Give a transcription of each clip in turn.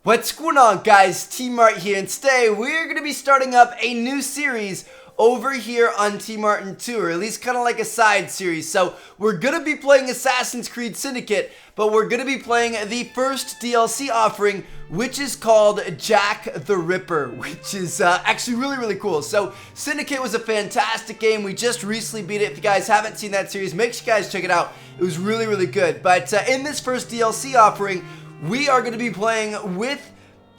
What's going on, guys? T-Mart here, and today we're going to be starting up a new series over here on T-Martin 2, or at least kind of like a side series. So we're going to be playing Assassin's Creed Syndicate, but we're going to be playing the first DLC offering, which is called Jack the Ripper, which is actually really cool. So Syndicate was a fantastic game. We just recently beat it. If you guys haven't seen that series, make sure you guys check it out. It was really good. But in this first DLC offering, we are going to be playing with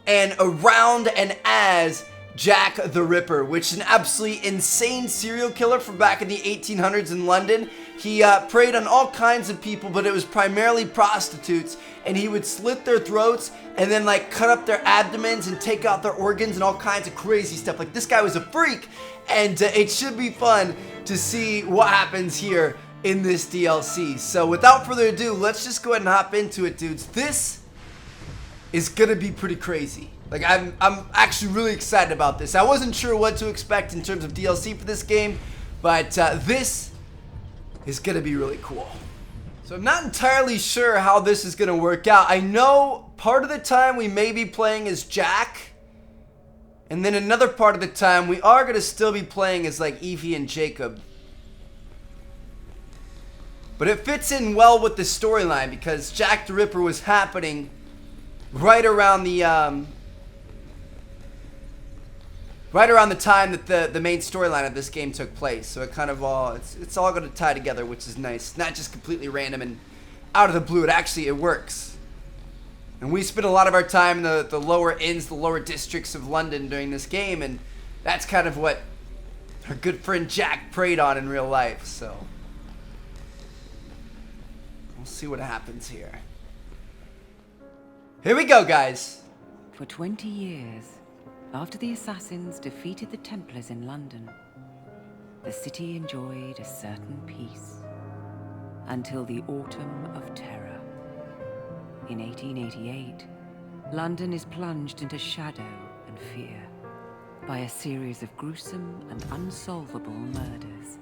and around and as Jack the Ripper, which is an absolutely insane serial killer from back in the 1800s in London. He preyed on all kinds of people, but it was primarily prostitutes, and he would slit their throats and then like cut up their abdomens and take out their organs and all kinds of crazy stuff. Like, this guy was a freak, and it should be fun to see what happens here in this DLC. So without further ado, let's just go ahead and hop into it, dudes. This is gonna be pretty crazy. Like, I'm actually really excited about this. I wasn't sure what to expect in terms of DLC for this game, but this is gonna be really cool. So I'm not entirely sure how this is gonna work out. I know part of the time we may be playing as Jack, and then another part of the time we are gonna still be playing as like Evie and Jacob. But it fits in well with the storyline because Jack the Ripper was happening right around the time that the main storyline of this game took place. So it kind of it's all going to tie together, which is nice. Not just completely random and out of the blue. It works. And we spent a lot of our time in the lower ends, the lower districts of London during this game, and that's kind of what our good friend Jack preyed on in real life. So we'll see what happens here. Here we go, guys. For 20 years, after the assassins defeated the Templars in London, the city enjoyed a certain peace until the Autumn of Terror. In 1888, London is plunged into shadow and fear by a series of gruesome and unsolvable murders.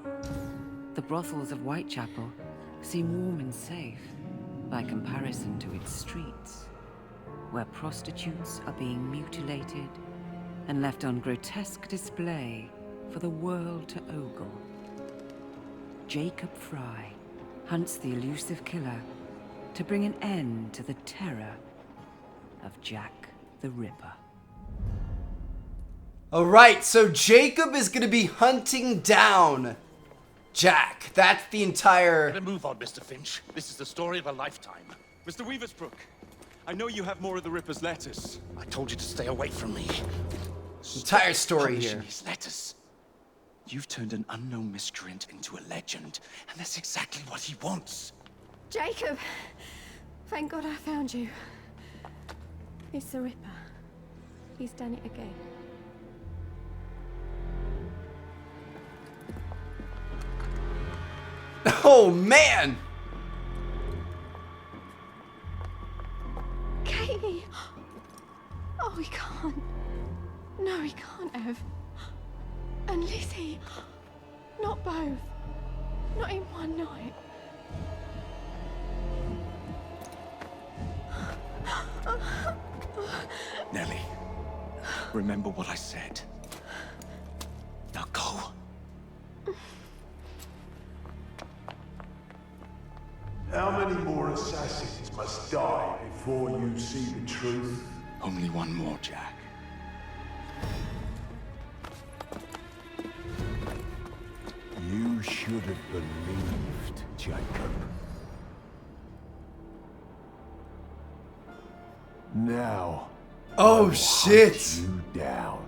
The brothels of Whitechapel seem warm and safe by comparison to its streets, where prostitutes are being mutilated and left on grotesque display for the world to ogle. Jacob Fry hunts the elusive killer to bring an end to the terror of Jack the Ripper. Alright, so Jacob is going to be hunting down Jack. That's the entire... Better move on, Mr. Finch. This is the story of a lifetime. Mr. Weaversbrook, I know you have more of the Ripper's letters. I told you to stay away from me. Entire story Publishing here. his letters. You've turned an unknown miscreant into a legend, and that's exactly what he wants. Jacob! Thank God I found you. It's the Ripper. He's done it again. Oh, man! Katie! Oh, he can't. No, he can't have. And Lizzie. Not both. Not in one night. Nellie, remember what I said. Now go. How many more assassins must die before you see the truth? Only one more, Jack. You should have believed, Jacob. Now, Oh, I'll shit! hunt you down.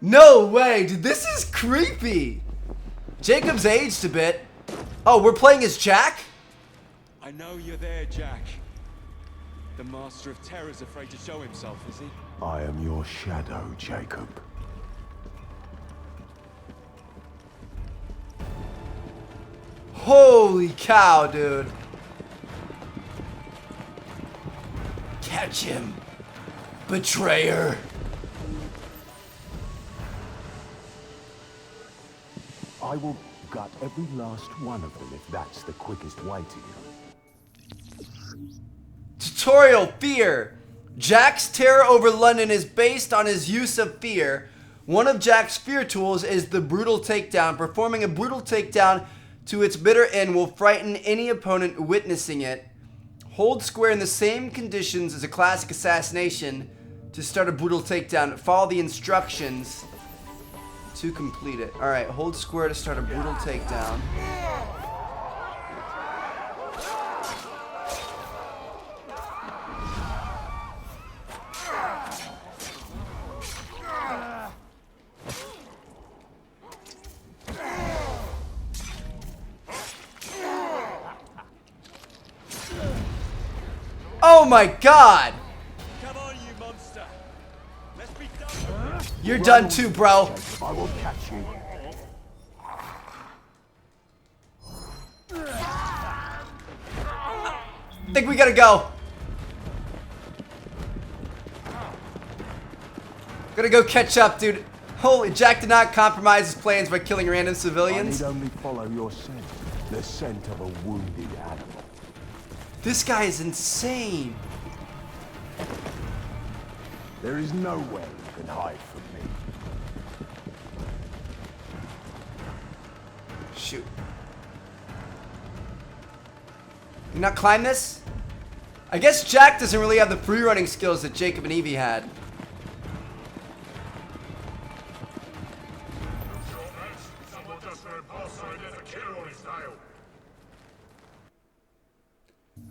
No way, dude. This is creepy. Jacob's aged a bit. Oh, we're playing as Jack? I know you're there, Jack. The Master of Terror's afraid to show himself, is he? I am your shadow, Jacob. Holy cow, dude. Catch him, betrayer. I will gut every last one of them if that's the quickest way to you. Tutorial, Fear. Jack's terror over London is based on his use of fear. One of Jack's fear tools is the brutal takedown. Performing a brutal takedown to its bitter end will frighten any opponent witnessing it. Hold square in the same conditions as a classic assassination to start a brutal takedown. Follow the instructions to complete it. Alright, hold square to start a brutal takedown. Oh my god! Come on, you monster. Let's be done. You're done too, bro. I will catch you. I think we gotta go. Gotta go catch up, dude. Holy, Jack did not compromise his plans by killing random I civilians. need only follow your scent. The scent of a wounded animal. This guy is insane. There is nowhere you can hide from me. Shoot. You not climb this? I guess Jack doesn't really have the free running skills that Jacob and Evie had.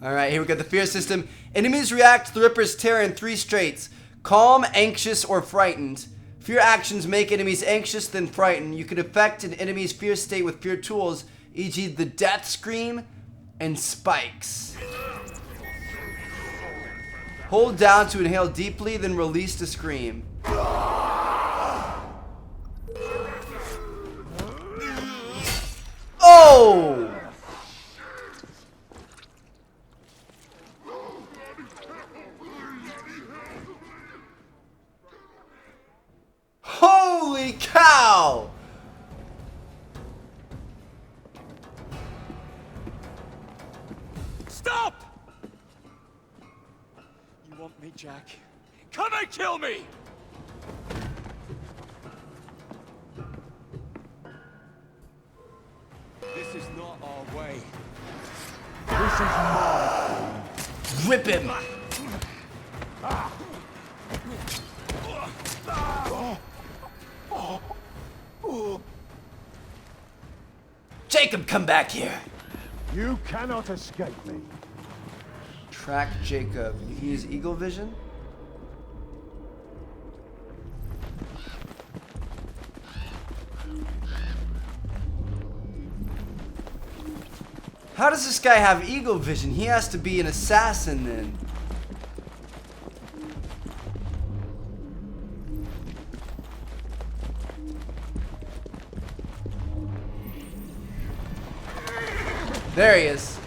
Alright, here we got the fear system. Enemies react to the Ripper's terror in 3 straits. Calm, anxious, or frightened. Fear actions make enemies anxious, then frightened. You can affect an enemy's fear state with fear tools, e.g. the death scream and spikes. Hold down to inhale deeply, then release to scream. Oh! Holy cow! Stop! You want me, Jack? Come and kill me! This is not our way. This is my Rip him! Jacob, come back here! You cannot escape me. Track Jacob. You can use eagle vision? How does this guy have eagle vision? He has to be an assassin then. There he is.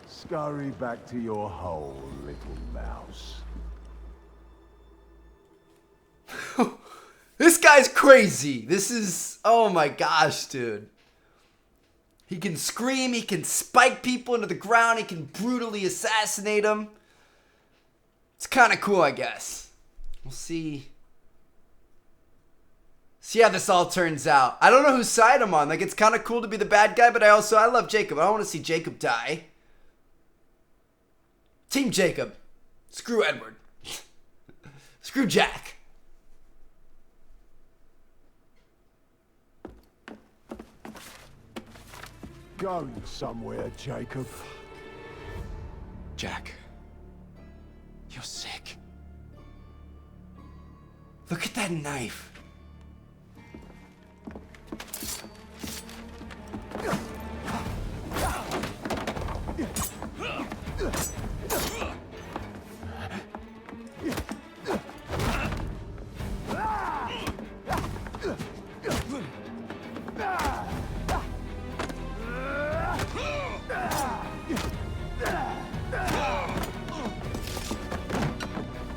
Scurry back to your hole, little mouse. This guy's crazy. This is... Oh my gosh, dude. He can scream, he can spike people into the ground, he can brutally assassinate them. It's kind of cool, I guess. We'll see. See how this all turns out. I don't know whose side I'm on. Like, it's kind of cool to be the bad guy, but I love Jacob. I don't want to see Jacob die. Team Jacob. Screw Edward. Screw Jack. Going somewhere, Jacob. Jack, you're sick. Look at that knife.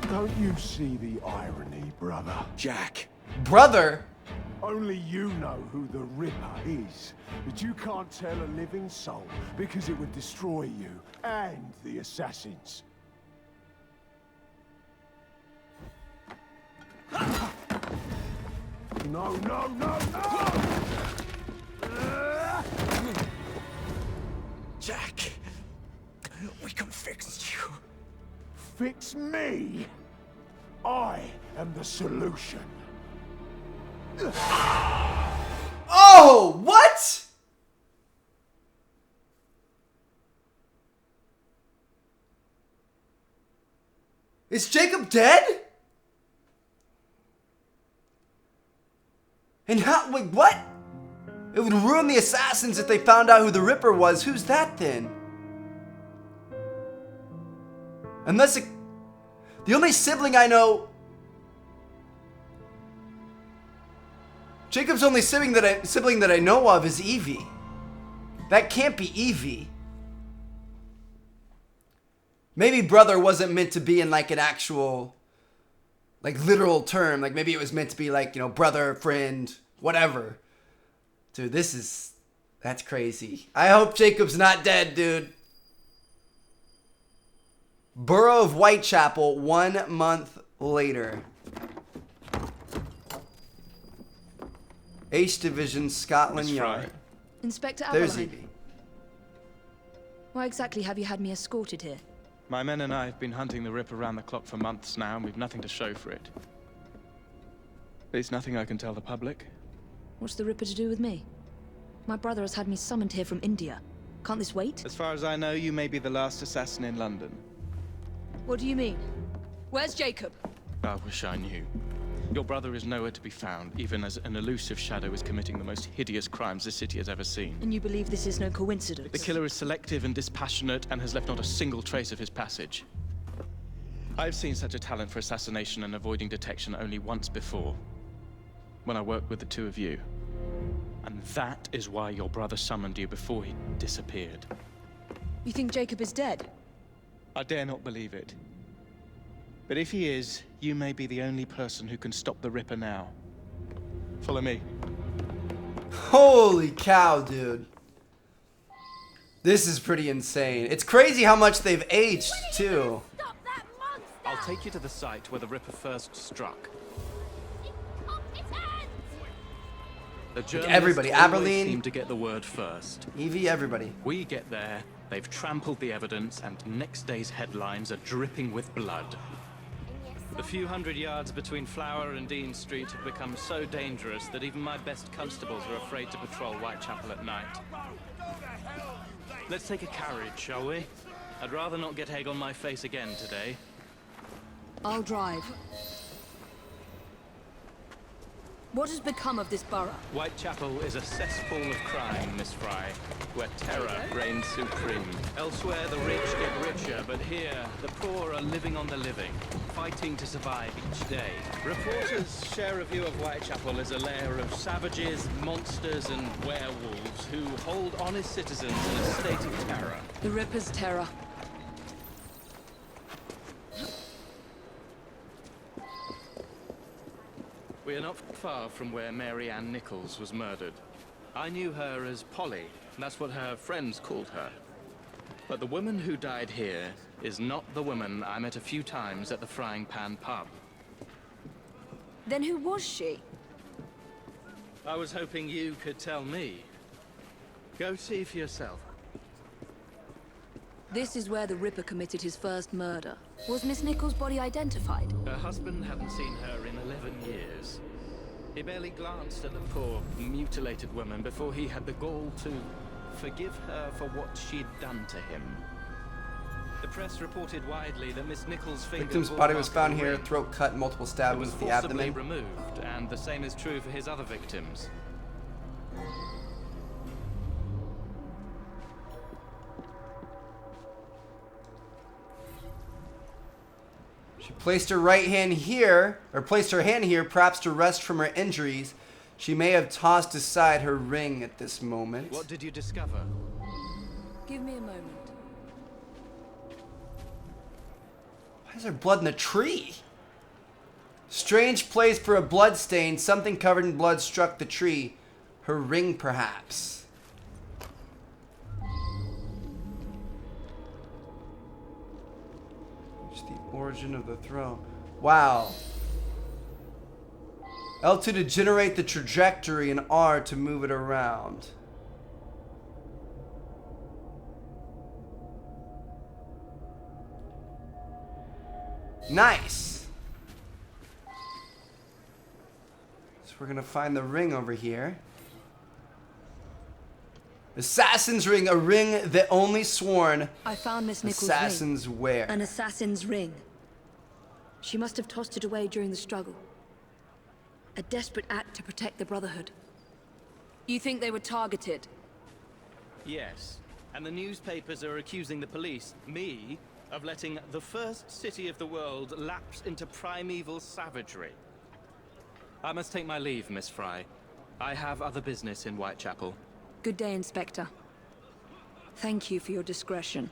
Don't you see the irony, brother? Jack, Brother? Only you know who the Ripper is, but you can't tell a living soul because it would destroy you and the assassins. No, no, no, no! Jack, we can fix you. Fix me? I am the solution. Oh, what? Is Jacob dead? And how, wait, what? It would ruin the assassins if they found out who the Ripper was. Who's that then? Unless it, the only sibling I know, Jacob's only sibling that I know of is Evie. That can't be Evie. Maybe brother wasn't meant to be in like an actual, like literal term. Like maybe it was meant to be like, you know, brother, friend, whatever. Dude, that's crazy. I hope Jacob's not dead, dude. Borough of Whitechapel, 1 month later. H Division, Scotland Yard. Inspector There's Avalon. Evie. Why exactly have you had me escorted here? My men and I have been hunting the Ripper around the clock for months now, and we've nothing to show for it. There's nothing I can tell the public. What's the Ripper to do with me? My brother has had me summoned here from India. Can't this wait? As far as I know, you may be the last assassin in London. What do you mean? Where's Jacob? I wish I knew. Your brother is nowhere to be found, even as an elusive shadow is committing the most hideous crimes this city has ever seen. And you believe this is no coincidence? The killer is selective and dispassionate and has left not a single trace of his passage. I've seen such a talent for assassination and avoiding detection only once before, when I worked with the two of you. And that is why your brother summoned you before he disappeared. You think Jacob is dead? I dare not believe it. But if he is, you may be the only person who can stop the Ripper now. Follow me. Holy cow, dude. This is pretty insane. It's crazy how much they've aged, too. Stop that monster! I'll take you to the site where the Ripper first struck. Off its hands! The journalists everybody, always Aberlin. seem to get the word first. Evie, everybody. We get there, they've trampled the evidence, and next day's headlines are dripping with blood. The few hundred yards between Flower and Dean Street have become so dangerous that even my best constables are afraid to patrol Whitechapel at night. Let's take a carriage, shall we? I'd rather not get egg on my face again today. I'll drive. What has become of this borough? Whitechapel is a cesspool of crime, Miss Fry, where terror reigns supreme. Elsewhere, the rich get richer, but here, the poor are living on the living, fighting to survive each day. Reporters share a view of Whitechapel as a lair of savages, monsters, and werewolves who hold honest citizens in a state of terror. The Ripper's terror. We are not far from where Mary Ann Nichols was murdered. I knew her as Polly, and that's what her friends called her. But the woman who died here is not the woman I met a few times at the Frying Pan pub. Then who was she? I was hoping you could tell me. Go see for yourself. This is where the Ripper committed his first murder. Was Miss Nichols' body identified? Her husband hadn't seen her in 11 years. He barely glanced at the poor, mutilated woman before he had the gall to forgive her for what she'd done to him. The press reported widely that Miss Nichols' finger Victim's bore body was mark found of a here, ring. throat cut, multiple It stab was wounds to the forcibly abdomen. removed, and the same is true for his other victims. She placed her right hand here, or placed her hand here, perhaps to rest from her injuries. She may have tossed aside her ring at this moment. What did you discover? Give me a moment. Why is there blood in the tree? strange place for a blood stain. Something covered in blood struck the tree. Her ring, perhaps. It's the origin of the throw. Wow. L2 to generate the trajectory and R to move it around. Nice. So we're gonna find the ring over here. Assassin's ring, a ring that only sworn I found Miss Nichols' assassins ring. wear. An assassin's ring. She must have tossed it away during the struggle. A desperate act to protect the Brotherhood. You think they were targeted? Yes, and the newspapers are accusing the police, me, of letting the first city of the world lapse into primeval savagery. I must take my leave, Miss Fry. I have other business in Whitechapel. Good day, Inspector. Thank you for your discretion.